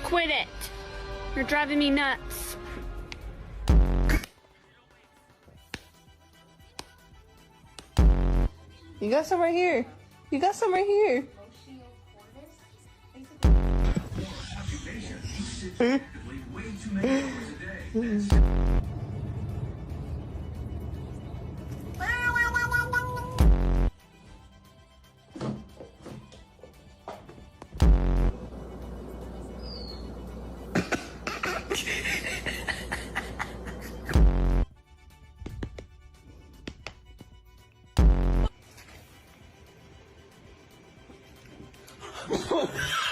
Quit it. You're driving me nuts. You got some right here. You got some right here. Oh